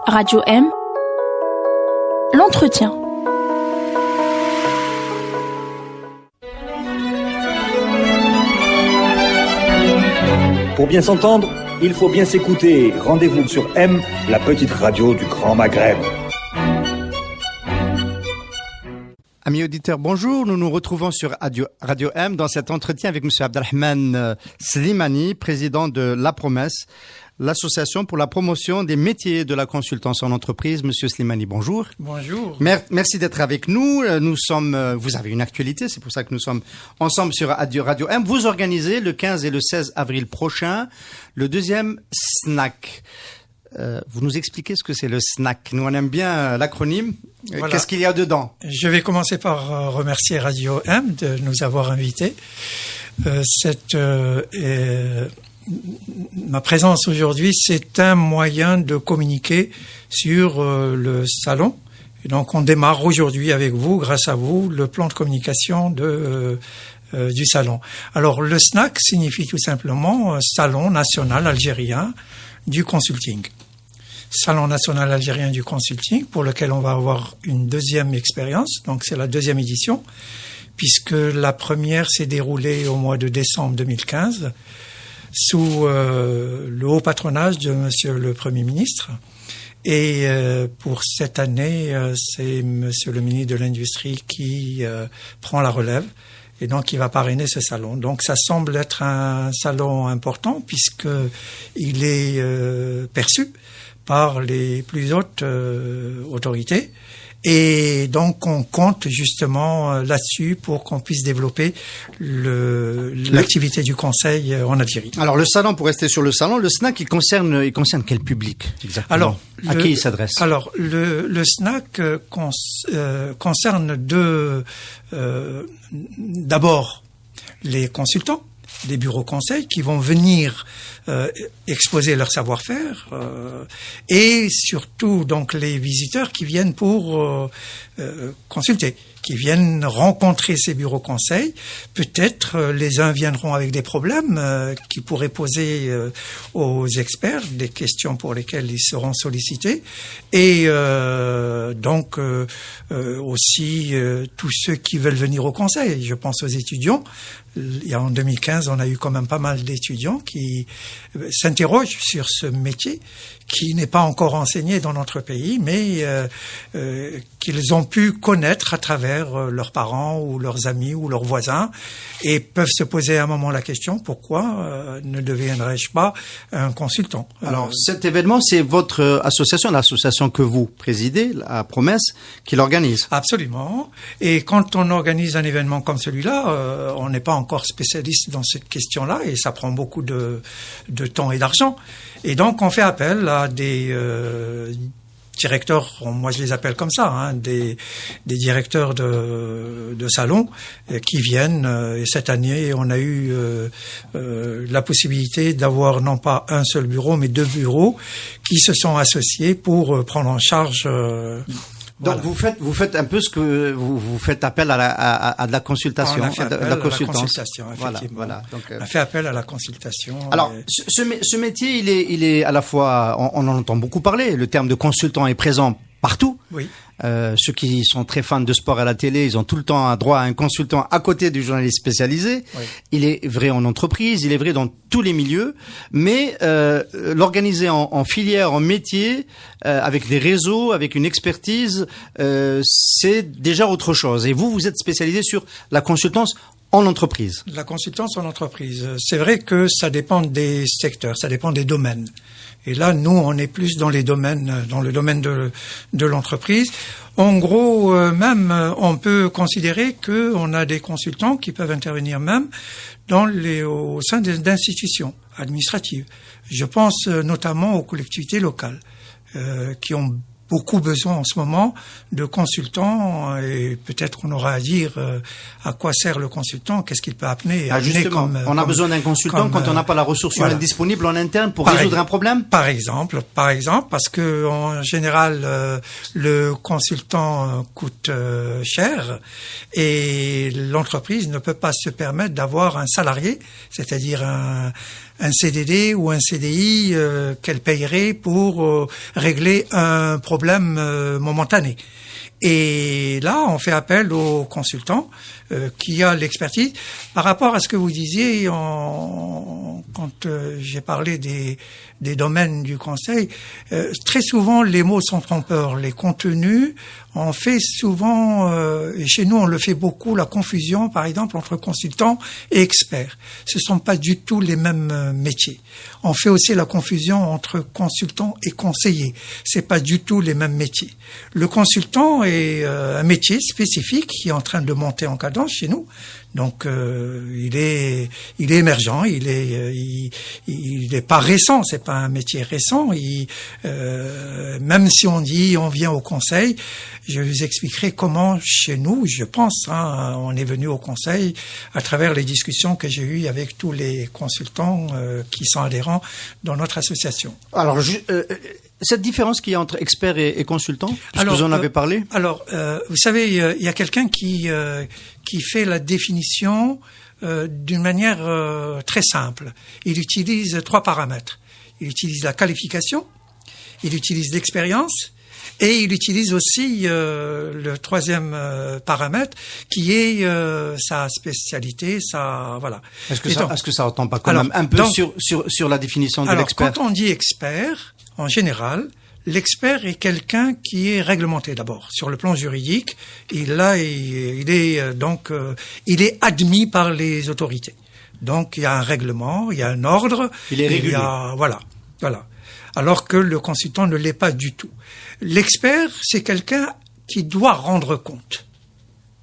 Radio M, l'entretien. Pour bien s'entendre, il faut bien s'écouter. Rendez-vous sur M, la petite radio du Grand Maghreb. Amis auditeurs, bonjour. Nous nous retrouvons sur Radio M dans cet entretien avec M. Abdelrahman Slimani, président de La Promesse, l'association pour la promotion des métiers de la consultance en entreprise. Monsieur Slimani, bonjour. Bonjour. Merci d'être avec nous. Vous avez une actualité, c'est pour ça que nous sommes ensemble sur Radio M. Vous organisez le 15 et le 16 avril prochain le deuxième SNAC. Vous nous expliquez ce que c'est le SNAC. Nous, on aime bien l'acronyme. Voilà. Qu'est-ce qu'il y a dedans? Je vais commencer par remercier Radio M de nous avoir invités. Ma présence aujourd'hui, c'est un moyen de communiquer sur le salon. Et donc, on démarre aujourd'hui avec vous, grâce à vous, le plan de communication du salon. Alors, le SNAC signifie tout simplement Salon national algérien du consulting. Salon national algérien du consulting, pour lequel on va avoir une deuxième expérience. Donc, c'est la deuxième édition, puisque la première s'est déroulée au mois de décembre 2015 sous le haut patronage de Monsieur le Premier ministre. Et pour cette année, c'est Monsieur le ministre de l'Industrie qui prend la relève. Et donc, il va parrainer ce salon. Donc, ça semble être un salon important puisque il est perçu par les plus hautes autorités. Et donc, on compte justement là-dessus pour qu'on puisse développer l'activité du conseil en Algérie. Alors, le salon, pour rester sur le salon, le SNAC, il concerne quel public exactement? Alors, à qui il s'adresse? Alors, le SNAC concerne d'abord les consultants des bureaux conseils qui vont venir exposer leur savoir-faire et surtout donc les visiteurs qui viennent pour consulter, qui viennent rencontrer ces bureaux conseils. Peut-être les uns viendront avec des problèmes qui pourraient poser aux experts des questions pour lesquelles ils seront sollicités et donc aussi tous ceux qui veulent venir au conseil. Je pense aux étudiants. En 2015, on a eu quand même pas mal d'étudiants qui s'interrogent sur ce métier qui n'est pas encore enseigné dans notre pays, mais qu'ils ont pu connaître à travers leurs parents ou leurs amis ou leurs voisins et peuvent se poser à un moment la question, pourquoi ne deviendrais-je pas un consultant? Alors, cet événement, c'est votre association, l'association que vous présidez, La Promesse, qui l'organise? Absolument. Et quand on organise un événement comme celui-là, on n'est pas encore spécialiste dans cette question-là et ça prend beaucoup de temps et d'argent. Et donc, on fait appel à des directeurs, moi je les appelle comme ça, hein, des directeurs de salons qui viennent. Et cette année, on a eu la possibilité d'avoir non pas un seul bureau, mais 2 bureaux qui se sont associés pour prendre en charge. Donc voilà. vous faites un peu ce que vous faites appel à de la consultation, on a fait appel à la consultation, effectivement. Voilà. Donc, on a fait appel à la consultation. Alors, ce métier, il est à la fois, on en entend beaucoup parler. Le terme de consultant est présent partout. Oui. Ceux qui sont très fans de sport à la télé, ils ont tout le temps un droit à un consultant à côté du journaliste spécialisé. Oui. Il est vrai en entreprise, il est vrai dans tous les milieux, mais l'organiser en filière, en métier, avec des réseaux, avec une expertise, c'est déjà autre chose. Et vous êtes spécialisé sur la consultance en entreprise. La consultance en entreprise. C'est vrai que ça dépend des secteurs, ça dépend des domaines. Et là, nous, on est plus dans le domaine de l'entreprise. En gros, même, on peut considérer que on a des consultants qui peuvent intervenir même au sein d'institutions administratives. Je pense notamment aux collectivités locales, qui ont beaucoup besoin en ce moment de consultants et peut-être qu'on aura à dire à quoi sert le consultant, qu'est-ce qu'il peut amener. Justement, on a besoin d'un consultant quand on n'a pas la ressource humaine disponible en interne pour résoudre un problème. Par exemple, parce que en général le consultant coûte cher et l'entreprise ne peut pas se permettre d'avoir un salarié, c'est-à-dire un CDD ou un CDI qu'elle payerait pour régler un problème momentané. Et là, on fait appel au consultant qui a l'expertise. Par rapport à ce que vous disiez quand j'ai parlé des domaines du conseil, très souvent les mots sont trompeurs. Les contenus, on fait souvent, et chez nous on le fait beaucoup, la confusion par exemple entre consultant et expert. Ce sont pas du tout les mêmes métiers. On fait aussi la confusion entre consultant et conseiller. C'est pas du tout les mêmes métiers. Le consultant est un métier spécifique qui est en train de monter en cadence chez nous. Donc il est émergent, il est pas récent, c'est pas un métier récent. Même si on dit on vient au conseil, je vous expliquerai comment chez nous, je pense, on est venu au conseil à travers les discussions que j'ai eues avec tous les consultants qui sont adhérents dans notre association. Alors cette différence qu'il y a entre expert et consultant, vous en avez parlé. Alors, vous savez, il y a quelqu'un qui fait la définition d'une manière très simple. Il utilise 3 paramètres. Il utilise la qualification, il utilise l'expérience, et il utilise aussi le 3e paramètre qui est sa spécialité, voilà. Est-ce que ça entend pas quand même un peu sur la définition de l'expert? Quand on dit expert, en général, l'expert est quelqu'un qui est réglementé d'abord sur le plan juridique. Il est admis par les autorités. Donc il y a un règlement, il y a un ordre, il est régulier. Voilà. Alors que le consultant ne l'est pas du tout. L'expert, c'est quelqu'un qui doit rendre compte.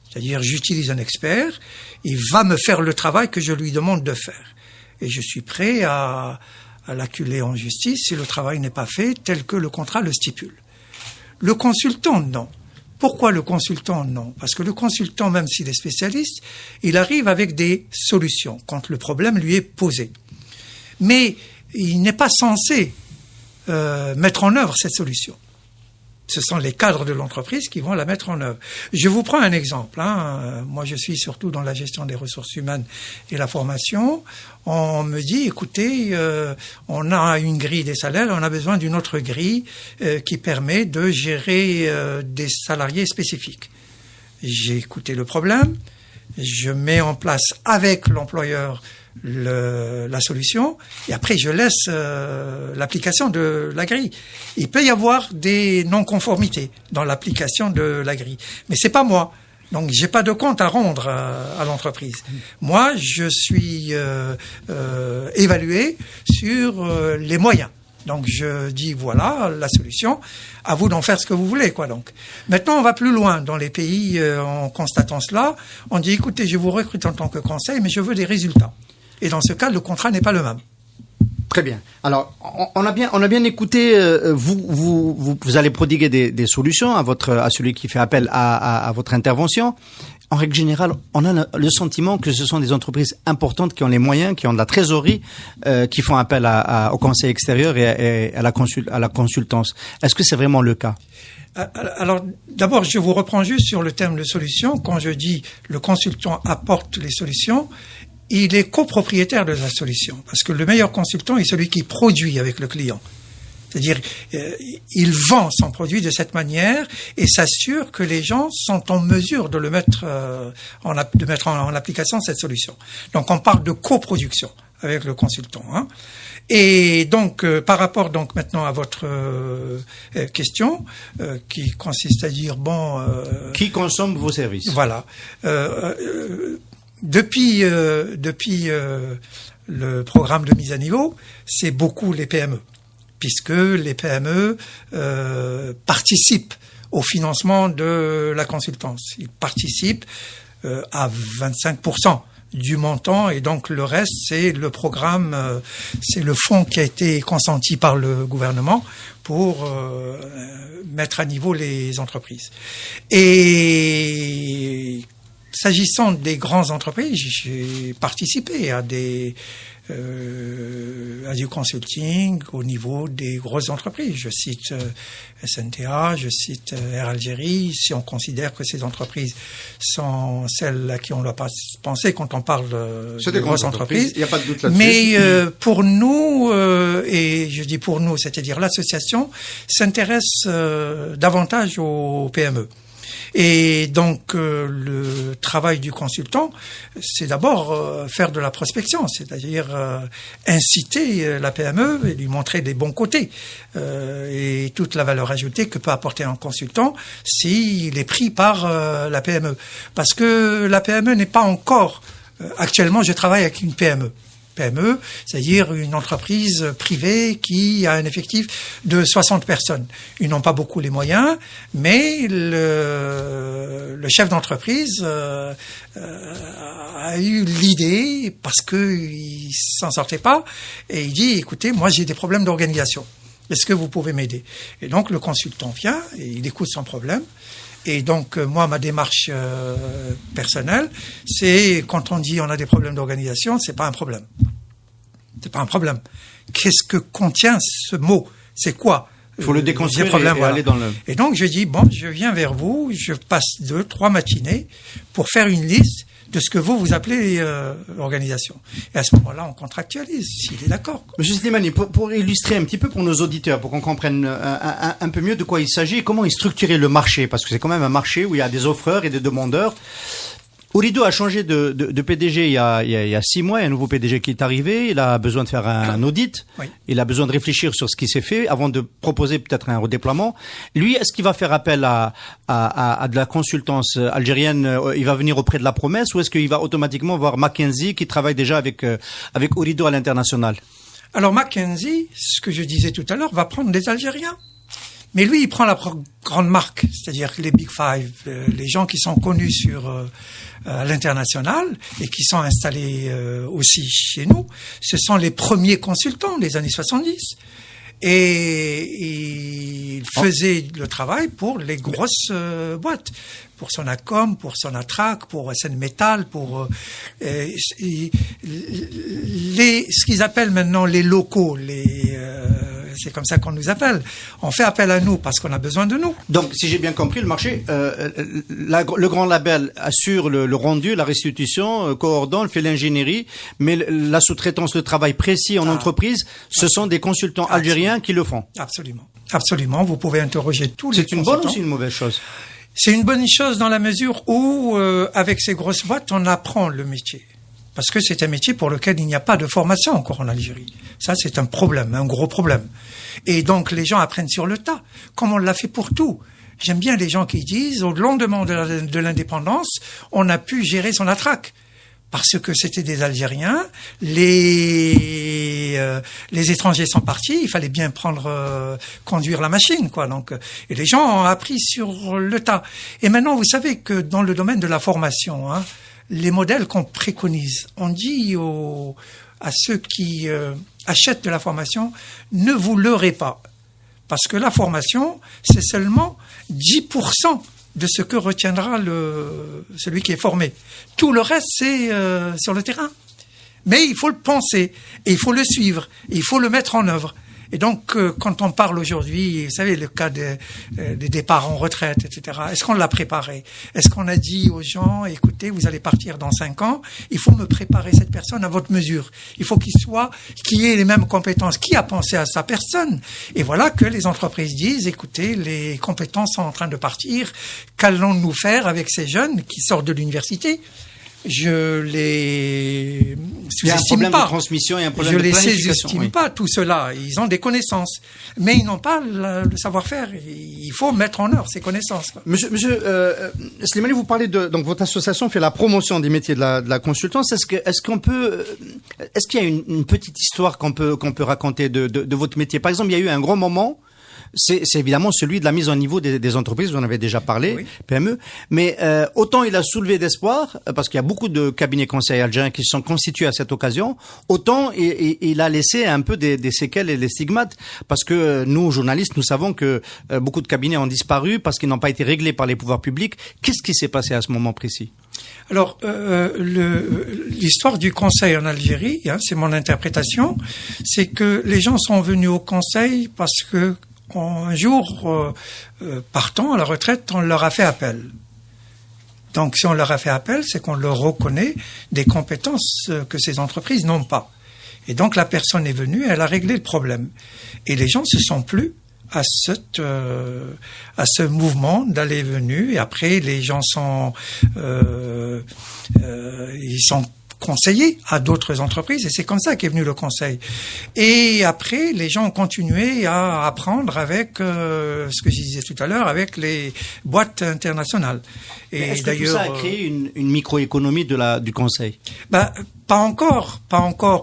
C'est-à-dire, j'utilise un expert, il va me faire le travail que je lui demande de faire. Et je suis prêt à l'acculer en justice si le travail n'est pas fait tel que le contrat le stipule. Le consultant, non. Pourquoi le consultant, non? Parce que le consultant, même s'il est spécialiste, il arrive avec des solutions quand le problème lui est posé. Mais il n'est pas censé mettre en œuvre cette solution. Ce sont les cadres de l'entreprise qui vont la mettre en œuvre. Je vous prends un exemple. Moi, je suis surtout dans la gestion des ressources humaines et la formation. On me dit, écoutez, on a une grille des salaires, on a besoin d'une autre grille qui permet de gérer des salariés spécifiques. J'ai écouté le problème, je mets en place avec l'employeur la solution, et après je laisse l'application de la grille. Il peut y avoir des non-conformités dans l'application de la grille, mais c'est pas moi. Donc j'ai pas de compte à rendre à l'entreprise. Moi, je suis évalué sur les moyens. Donc je dis voilà la solution, à vous d'en faire ce que vous voulez quoi. Donc maintenant on va plus loin dans les pays en constatant cela, on dit écoutez, je vous recrute en tant que conseil, mais je veux des résultats. Et dans ce cas, le contrat n'est pas le même. Très bien. Alors, on a bien écouté. Vous allez prodiguer des solutions à celui qui fait appel à votre intervention. En règle générale, on a le sentiment que ce sont des entreprises importantes qui ont les moyens, qui ont de la trésorerie, qui font appel au conseil extérieur et à la consultance. Est-ce que c'est vraiment le cas? Alors, d'abord, je vous reprends juste sur le terme de solution. Quand je dis le consultant apporte les solutions, il est copropriétaire de la solution, parce que le meilleur consultant est celui qui produit avec le client. C'est-à-dire, il vend son produit de cette manière et s'assure que les gens sont en mesure de mettre en application cette solution. Donc, on parle de coproduction avec le consultant. Et donc, par rapport donc maintenant à votre question, qui consiste à dire qui consomme vos services? Voilà. Depuis le programme de mise à niveau, c'est beaucoup les PME, puisque les PME participent au financement de la consultance. Ils participent à 25% du montant, et donc le reste, c'est le programme, c'est le fonds qui a été consenti par le gouvernement pour mettre à niveau les entreprises. Et s'agissant des grandes entreprises, j'ai participé à des à du consulting au niveau des grosses entreprises. Je cite SNTA, je cite Air Algérie. Si on considère que ces entreprises sont celles à qui on doit pas penser quand on parle de grosses entreprises. Il n'y a pas de doute là-dessus. Mais pour nous, et je dis pour nous, c'est-à-dire l'association s'intéresse davantage aux PME. Et donc le travail du consultant, c'est d'abord faire de la prospection, c'est-à-dire inciter la PME et lui montrer les bons côtés et toute la valeur ajoutée que peut apporter un consultant s'il est pris par la PME. Parce que la PME n'est pas encore... actuellement, je travaille avec une PME, c'est-à-dire une entreprise privée qui a un effectif de 60 personnes. Ils n'ont pas beaucoup les moyens, mais le chef d'entreprise a eu l'idée, parce qu'il s'en sortait pas, et il dit, écoutez, moi j'ai des problèmes d'organisation. Est-ce que vous pouvez m'aider? Et donc le consultant vient et il écoute son problème. Et donc, moi, ma démarche personnelle, c'est quand on dit on a des problèmes d'organisation, c'est pas un problème. C'est pas un problème. Qu'est-ce que contient ce mot? C'est quoi? Il faut le déconstruire problèmes, et aller dans le... Et donc, je dis, bon, je viens vers vous, je passe 2-3 matinées pour faire une liste de ce que vous appelez organisation. Et à ce moment-là, on contractualise, s'il est d'accord. Monsieur Slimani, pour illustrer un petit peu pour nos auditeurs, pour qu'on comprenne un peu mieux de quoi il s'agit et comment est structuré le marché, parce que c'est quand même un marché où il y a des offreurs et des demandeurs. Ooredoo a changé de PDG il y a 6 mois, il y a un nouveau PDG qui est arrivé, il a besoin de faire un audit, oui. Il a besoin de réfléchir sur ce qui s'est fait avant de proposer peut-être un redéploiement. Lui, est-ce qu'il va faire appel à de la consultance algérienne, il va venir auprès de la promesse, ou est-ce qu'il va automatiquement voir McKinsey qui travaille déjà avec Ooredoo à l'international? Alors McKinsey, ce que je disais tout à l'heure, va prendre des Algériens. Mais lui, il prend la grande marque, c'est-à-dire les Big Five, les gens qui sont connus à l'international et qui sont installés aussi chez nous. Ce sont les premiers consultants des années 70. Et il faisait le travail pour les grosses boîtes, pour Sonacom, pour Sonatrach, pour SN Metal, pour ce qu'ils appellent maintenant les locaux, c'est comme ça qu'on nous appelle. On fait appel à nous parce qu'on a besoin de nous. Donc, si j'ai bien compris, le marché, le grand label assure le rendu, la restitution, coordonne, fait l'ingénierie, mais la sous-traitance, le travail précis en entreprise, ce sont des consultants algériens qui le font. Absolument. Absolument. Vous pouvez interroger tous les consultants. C'est une bonne ou c'est une mauvaise chose? C'est une bonne chose dans la mesure où, avec ces grosses boîtes, on apprend le métier. Parce que c'est un métier pour lequel il n'y a pas de formation encore en Algérie. Ça, c'est un problème, un gros problème. Et donc, les gens apprennent sur le tas, comme on l'a fait pour tout. J'aime bien les gens qui disent, au lendemain de l'indépendance, on a pu gérer son attraque. Parce que c'était des Algériens, les étrangers sont partis, il fallait bien conduire la machine, quoi. Donc, et les gens ont appris sur le tas. Et maintenant, vous savez que dans le domaine de la formation, les modèles qu'on préconise, on dit à ceux qui achètent de la formation, ne vous leurrez pas. Parce que la formation, c'est seulement 10% de ce que retiendra celui qui est formé. Tout le reste, c'est sur le terrain. Mais il faut le penser, et il faut le suivre, et il faut le mettre en œuvre. Et donc, quand on parle aujourd'hui, vous savez, le cas des départs en retraite, etc., est-ce qu'on l'a préparé? Est-ce qu'on a dit aux gens, écoutez, vous allez partir dans 5 ans, il faut me préparer cette personne à votre mesure. Il faut qu'il ait les mêmes compétences. Qui a pensé à sa personne? Et voilà que les entreprises disent, écoutez, les compétences sont en train de partir, qu'allons-nous faire avec ces jeunes qui sortent de l'université? Je les il y a un problème de transmission et un problème de planification. Je les sous-estime pas, tout cela. Ils ont des connaissances, mais ils n'ont pas le savoir-faire. Il faut mettre en œuvre ces connaissances. Monsieur Slimani, vous parlez donc votre association fait la promotion des métiers de la consultance. Est-ce qu'il y a une petite histoire qu'on peut raconter de votre métier? Par exemple, il y a eu un grand moment c'est évidemment celui de la mise en niveau des entreprises, vous en avez déjà parlé, Oui. PME, mais autant il a soulevé d'espoir, parce qu'il y a beaucoup de cabinets conseils algériens qui se sont constitués à cette occasion, autant il a laissé un peu des séquelles et des stigmates, parce que nous, journalistes, nous savons que beaucoup de cabinets ont disparu parce qu'ils n'ont pas été réglés par les pouvoirs publics. Qu'est-ce qui s'est passé à ce moment précis? Alors, l'histoire du conseil en Algérie, c'est mon interprétation, c'est que les gens sont venus au conseil parce que un jour, partant à la retraite, on leur a fait appel. Donc, si on leur a fait appel, c'est qu'on leur reconnaît des compétences que ces entreprises n'ont pas. Et donc, la personne est venue, elle a réglé le problème. Et les gens se sont plu à ce mouvement d'aller et venue. Et après, les gens sont, ils sont conseillés à d'autres entreprises, et c'est comme ça qu'est venu le conseil. Et après, les gens ont continué à apprendre avec ce que je disais tout à l'heure, avec les boîtes internationales. Et est-ce que tout ça a créé une microéconomie du conseil? Pas encore.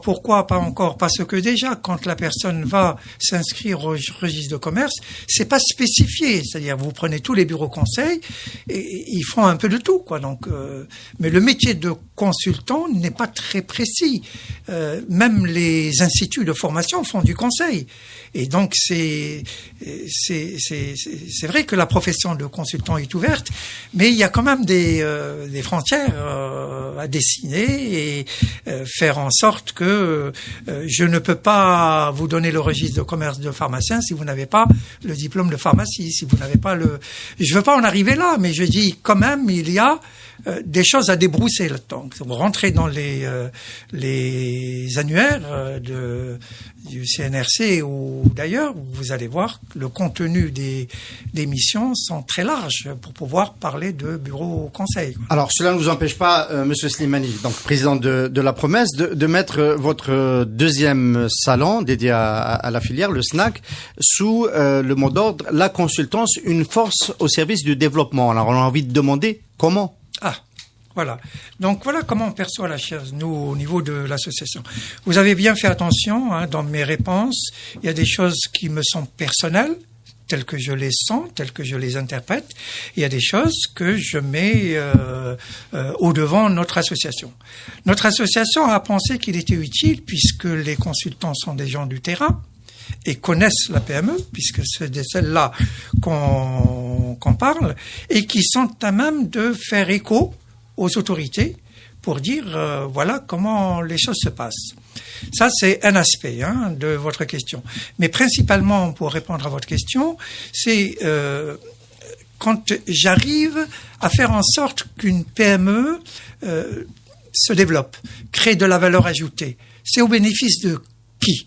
Pourquoi pas encore? Parce que déjà, quand la personne va s'inscrire au registre de commerce, c'est pas spécifié. C'est-à-dire, vous prenez tous les bureaux conseils et ils font un peu de tout, quoi. Donc, mais le métier de consultant n'est pas très précis. Même les instituts de formation font du conseil. Et donc, c'est vrai que la profession de consultant est ouverte, mais il y a quand même des frontières à dessiner et faire en sorte que je ne peux pas vous donner le registre de commerce de pharmacien si vous n'avez pas le diplôme de pharmacie, si vous n'avez pas je veux pas en arriver là, mais je dis quand même il y a des choses à débrousser là-dedans. Vous rentrez dans les annuaires du CNRC ou d'ailleurs, vous allez voir que le contenu des missions sont très larges pour pouvoir parler de bureau conseil. Alors, cela ne vous empêche pas, Monsieur Slimani, donc président de la Promesse, de mettre votre deuxième salon dédié à la filière, le SNAC, sous le mot d'ordre « La consultance, une force au service du développement ». Alors, on a envie de demander comment. Voilà. Donc voilà comment on perçoit la chose, nous, au niveau de l'association. Vous avez bien fait attention, dans mes réponses, il y a des choses qui me sont personnelles, telles que je les sens, telles que je les interprète. Il y a des choses que je mets au-devant de notre association. Notre association a pensé qu'il était utile, puisque les consultants sont des gens du terrain, et connaissent la PME, puisque c'est de celle-là qu'on parle, et qui sont à même de faire écho aux autorités pour dire voilà comment les choses se passent. Ça, c'est un aspect de votre question. Mais principalement, pour répondre à votre question, c'est quand j'arrive à faire en sorte qu'une PME se développe, crée de la valeur ajoutée. C'est au bénéfice de qui ?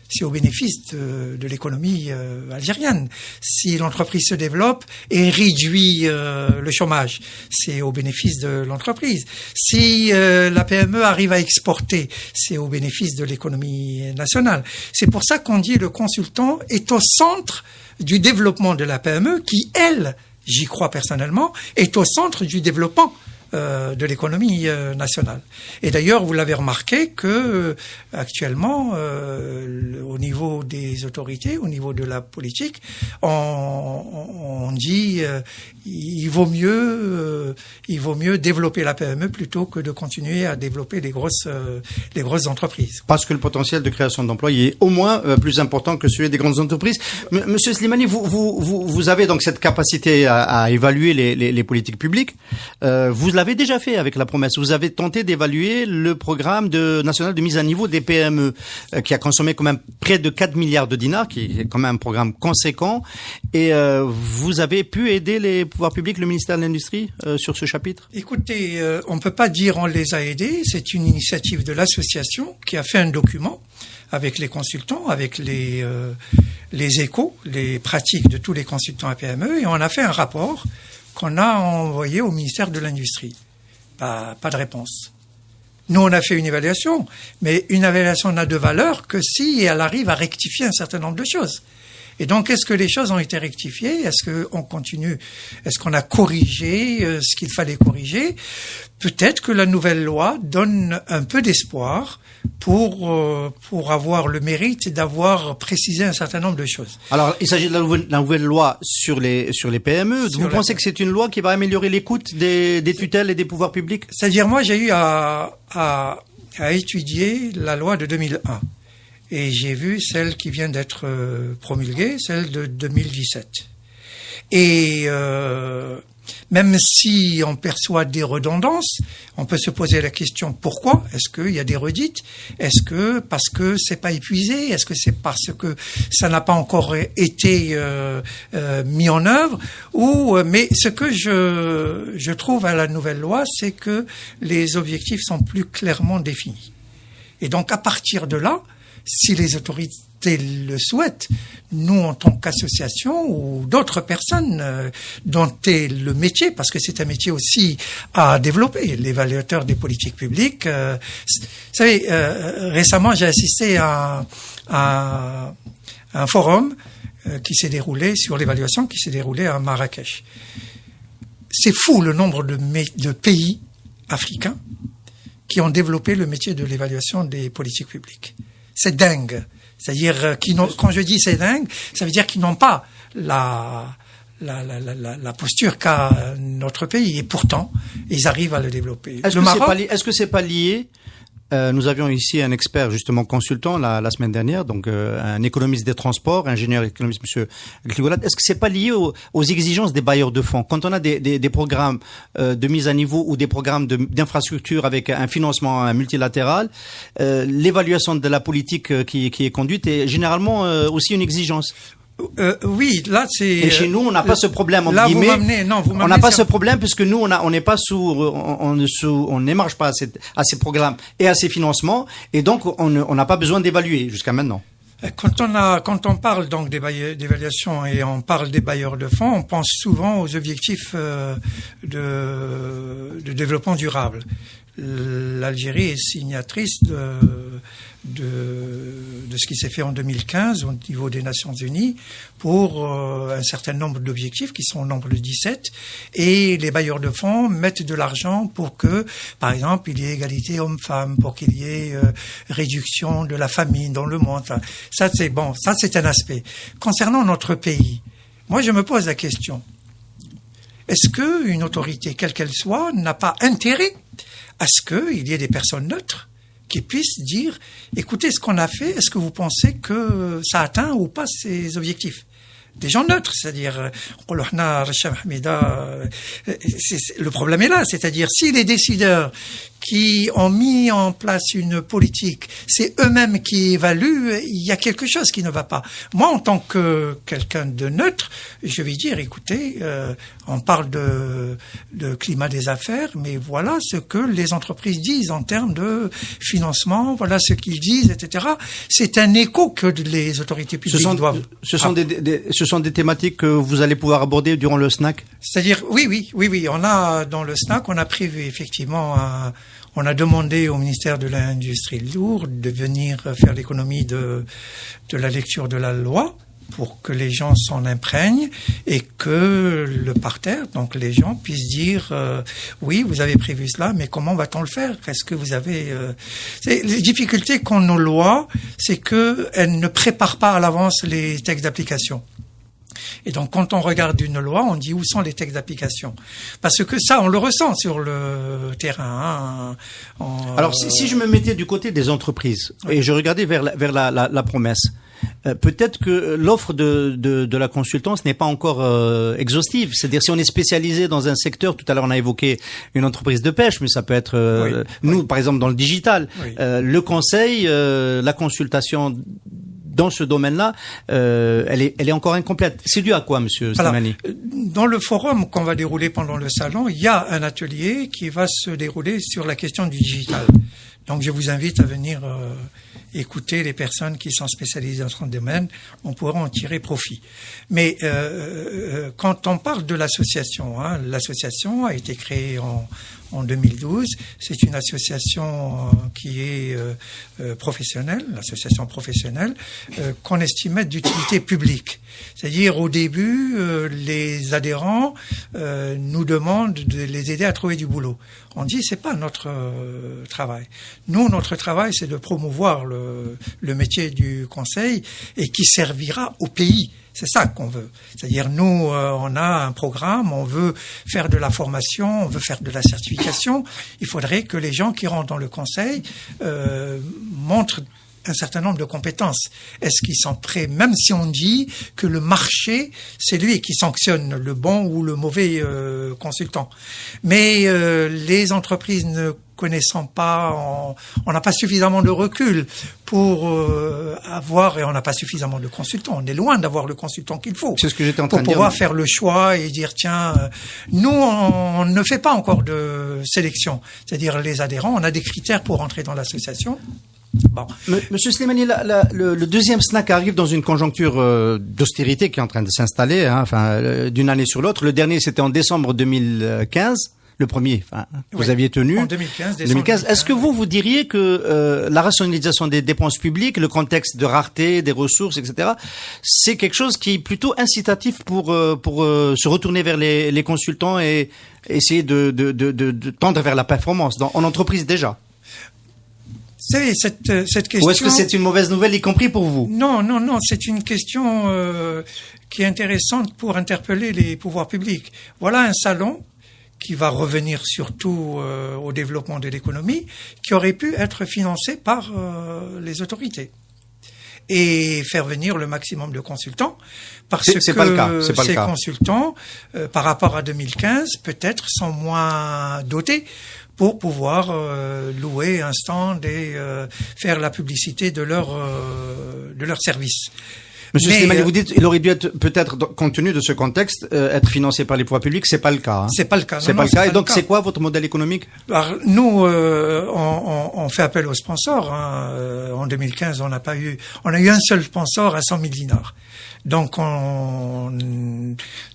C'est au bénéfice de l'économie algérienne. Si l'entreprise se développe et réduit le chômage, c'est au bénéfice de l'entreprise. Si la PME arrive à exporter, c'est au bénéfice de l'économie nationale. C'est pour ça qu'on dit le consultant est au centre du développement de la PME qui, elle, j'y crois personnellement, est au centre du développement de l'économie nationale. Et d'ailleurs, vous l'avez remarqué que actuellement, au niveau des autorités, au niveau de la politique, on dit il vaut mieux développer la PME plutôt que de continuer à développer les grosses entreprises. Parce que le potentiel de création d'emplois est au moins plus important que celui des grandes entreprises. Monsieur Slimani, vous avez donc cette capacité à évaluer les politiques publiques. Vous l'avez déjà fait avec la Promesse. Vous avez tenté d'évaluer le programme national de mise à niveau des PME, qui a consommé quand même près de 4 milliards de dinars, qui est quand même un programme conséquent. Et vous avez pu aider les pouvoirs publics, le ministère de l'Industrie, sur ce chapitre? Écoutez, on peut pas dire on les a aidés. C'est une initiative de l'association qui a fait un document avec les consultants, avec les échos, les pratiques de tous les consultants à PME, et on a fait un rapport qu'on a envoyé au ministère de l'Industrie. Pas de réponse. Nous, on a fait une évaluation, mais une évaluation n'a de valeur que si elle arrive à rectifier un certain nombre de choses. Et donc, est-ce que les choses ont été rectifiées? Est-ce qu'on continue? Est-ce qu'on a corrigé ce qu'il fallait corriger? Peut-être que la nouvelle loi donne un peu d'espoir pour avoir le mérite d'avoir précisé un certain nombre de choses. Alors, il s'agit de la nouvelle loi sur les PME. Vous pensez que c'est une loi qui va améliorer l'écoute des tutelles et des pouvoirs publics? C'est-à-dire, moi, j'ai eu à étudier la loi de 2001. Et j'ai vu celle qui vient d'être promulguée, celle de 2017. Et même si on perçoit des redondances, on peut se poser la question pourquoi? Est-ce qu'il y a des redites? Est-ce que parce que c'est pas épuisé? Est-ce que c'est parce que ça n'a pas encore été mis en œuvre? Mais ce que je trouve à la nouvelle loi, c'est que les objectifs sont plus clairement définis. Et donc à partir de là, si les autorités le souhaitent, nous en tant qu'association ou d'autres personnes dont est le métier, parce que c'est un métier aussi à développer, l'évaluateur des politiques publiques. Vous savez, récemment j'ai assisté à un forum qui s'est déroulé sur l'évaluation, qui s'est déroulé à Marrakech. C'est fou le nombre de pays africains qui ont développé le métier de l'évaluation des politiques publiques. C'est dingue. C'est-à-dire quand je dis c'est dingue, ça veut dire qu'ils n'ont pas la posture qu'a notre pays. Et pourtant, ils arrivent à le développer. Est-ce que c'est pas lié? Nous avions ici un expert, justement, consultant la semaine dernière, donc un économiste des transports, ingénieur économiste, monsieur Kligolat. Est-ce que c'est pas lié aux exigences des bailleurs de fonds? Quand on a des programmes de mise à niveau ou des programmes d'infrastructure avec un financement multilatéral, l'évaluation de la politique qui est conduite est généralement aussi une exigence. Oui, là c'est. Et chez nous, on n'a pas ce problème. Là, vous m'amenez on n'a pas ce problème puisque nous, on n'est pas on n'émarge pas à ces programmes et à ces financements, et donc on n'a pas besoin d'évaluer jusqu'à maintenant. Quand on parle donc d'évaluation et on parle des bailleurs de fonds, on pense souvent aux objectifs de développement durable. L'Algérie est signatrice de ce qui s'est fait en 2015 au niveau des Nations Unies pour un certain nombre d'objectifs qui sont au nombre de 17, et les bailleurs de fonds mettent de l'argent pour que, par exemple, il y ait égalité hommes-femmes, pour qu'il y ait réduction de la famine dans le monde. Enfin, ça c'est un aspect. Concernant notre pays, moi je me pose la question, est-ce qu'une autorité, quelle qu'elle soit, n'a pas intérêt à ce qu'il y ait des personnes neutres qui puissent dire, écoutez, ce qu'on a fait, est-ce que vous pensez que ça atteint ou pas ces objectifs? Des gens neutres, c'est-à-dire, le problème est là, c'est-à-dire si les décideurs qui ont mis en place une politique, c'est eux-mêmes qui évaluent, il y a quelque chose qui ne va pas. Moi, en tant que quelqu'un de neutre, je vais dire, écoutez, on parle de climat des affaires, mais voilà ce que les entreprises disent en termes de financement, voilà ce qu'ils disent, etc. C'est un écho que les autorités publiques doivent... Ce sont des thématiques que vous allez pouvoir aborder durant le snack? C'est-à-dire, oui. On a, dans le snack, on a prévu effectivement on a demandé au ministère de l'Industrie lourde de venir faire l'économie de la lecture de la loi pour que les gens s'en imprègnent et que le parterre, donc les gens puissent dire oui, vous avez prévu cela, mais comment va-t-on le faire? Est-ce que vous avez les difficultés qu'ont nos lois, c'est que elles ne préparent pas à l'avance les textes d'application. Et donc, quand on regarde une loi, on dit où sont les textes d'application? Parce que ça, on le ressent sur le terrain. Alors, si je me mettais du côté des entreprises, oui, et je regardais vers la promesse, peut-être que l'offre de la consultance n'est pas encore exhaustive. C'est-à-dire, si on est spécialisé dans un secteur, tout à l'heure on a évoqué une entreprise de pêche, mais ça peut être nous, par exemple, dans le digital, le conseil, la consultation dans ce domaine-là, elle est encore incomplète. C'est dû à quoi, monsieur Slimani? Dans le forum qu'on va dérouler pendant le salon, il y a un atelier qui va se dérouler sur la question du digital. Donc, je vous invite à venir écouter les personnes qui sont spécialisées dans ce domaine. On pourra en tirer profit. Mais quand on parle de l'association, l'association a été créée en 2012. C'est une association qui est professionnelle, l'association professionnelle, qu'on estimait d'utilité publique. C'est-à-dire, au début, les adhérents nous demandent de les aider à trouver du boulot. On dit, c'est pas notre travail. Nous, notre travail, c'est de promouvoir le métier du conseil et qui servira au pays. C'est ça qu'on veut. C'est-à-dire, nous, on a un programme, on veut faire de la formation, on veut faire de la certification. Il faudrait que les gens qui rentrent dans le conseil montrent un certain nombre de compétences. Est-ce qu'ils sont prêts, même si on dit que le marché, c'est lui qui sanctionne le bon ou le mauvais consultant. Mais les entreprises ne connaissant pas, on n'a pas suffisamment de recul pour avoir, et on n'a pas suffisamment de consultants. On est loin d'avoir le consultant qu'il faut. C'est ce que j'étais en train de dire. Pour pouvoir faire le choix et dire, tiens, nous, on ne fait pas encore de sélection. C'est-à-dire, les adhérents, on a des critères pour entrer dans l'association. Bon. Monsieur Slimani, le deuxième snack arrive dans une conjoncture d'austérité qui est en train de s'installer, d'une année sur l'autre. Le dernier, c'était en décembre 2015. Le premier, vous aviez tenu. En 2015, 2015. Est-ce que vous diriez que la rationalisation des dépenses publiques, le contexte de rareté des ressources, etc., c'est quelque chose qui est plutôt incitatif pour se retourner vers les consultants et essayer de tendre vers la performance en entreprise déjà? Vous savez, cette question... Ou est-ce que c'est une mauvaise nouvelle, y compris pour vous? Non, c'est une question qui est intéressante pour interpeller les pouvoirs publics. Voilà un salon qui va revenir surtout au développement de l'économie, qui aurait pu être financé par les autorités et faire venir le maximum de consultants, parce que ces consultants, par rapport à 2015, peut-être sont moins dotés pour pouvoir louer un stand et faire la publicité de leur service. Monsieur Slimani, vous dites, il aurait dû être, peut-être, compte tenu de ce contexte, être financé par les pouvoirs publics. C'est pas le cas. C'est pas le cas. C'est pas le cas. Et donc, c'est quoi votre modèle économique? Alors, nous, on fait appel aux sponsors. En 2015, on a eu un seul sponsor à 100 000 dinars. Donc,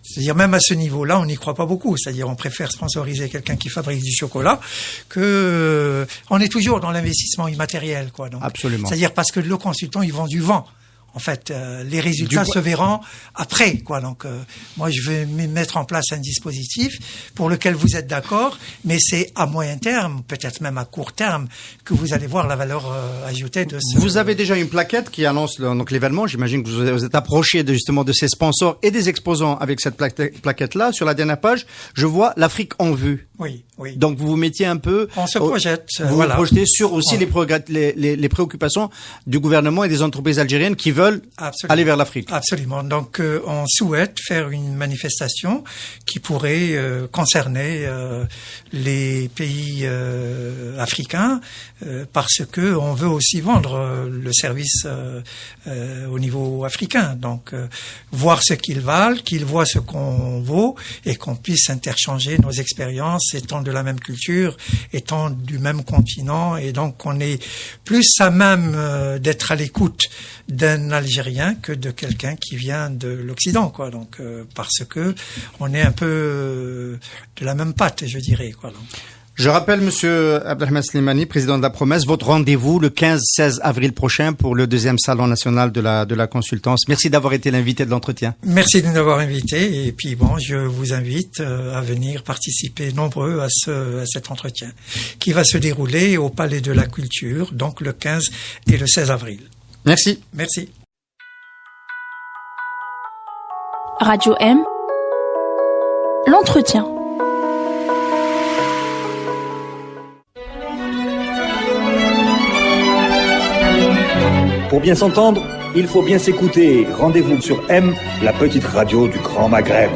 c'est-à-dire même à ce niveau-là, on n'y croit pas beaucoup. C'est-à-dire, on préfère sponsoriser quelqu'un qui fabrique du chocolat que on est toujours dans l'investissement immatériel, quoi. Donc, absolument. C'est-à-dire parce que le consultant, il vend du vent. En fait, les résultats se verront après, quoi. Donc, moi, je vais mettre en place un dispositif pour lequel vous êtes d'accord, mais c'est à moyen terme, peut-être même à court terme, que vous allez voir la valeur ajoutée de ce... Vous avez déjà une plaquette qui annonce donc l'événement. J'imagine que vous êtes approché justement de ces sponsors et des exposants avec cette plaquette-là. Sur la dernière page, je vois l'Afrique en vue. Oui. Donc, vous vous mettiez un peu... On se projette. Vous vous projetez sur aussi les préoccupations du gouvernement et des entreprises algériennes qui veulent aller vers l'Afrique. Absolument. Donc, on souhaite faire une manifestation qui pourrait concerner les pays africains parce que on veut aussi vendre le service au niveau africain. Donc, voir ce qu'ils valent, qu'ils voient ce qu'on vaut et qu'on puisse interchanger nos expériences étant de la même culture, étant du même continent, et donc on est plus à même d'être à l'écoute d'un Algérien que de quelqu'un qui vient de l'Occident, quoi. Donc parce que on est un peu de la même pâte, je dirais, quoi. Donc. Je rappelle, Monsieur Abdelrahman Slimani, président de la Promesse, votre rendez-vous le 15-16 avril prochain pour le deuxième salon national de la consultance. Merci d'avoir été l'invité de l'entretien. Merci de nous avoir invités. Et puis bon, je vous invite à venir participer nombreux à cet entretien qui va se dérouler au Palais de la Culture, donc le 15 et le 16 avril. Merci. Merci. Radio M, l'entretien. Pour bien s'entendre, il faut bien s'écouter. Rendez-vous sur M, la petite radio du Grand Maghreb.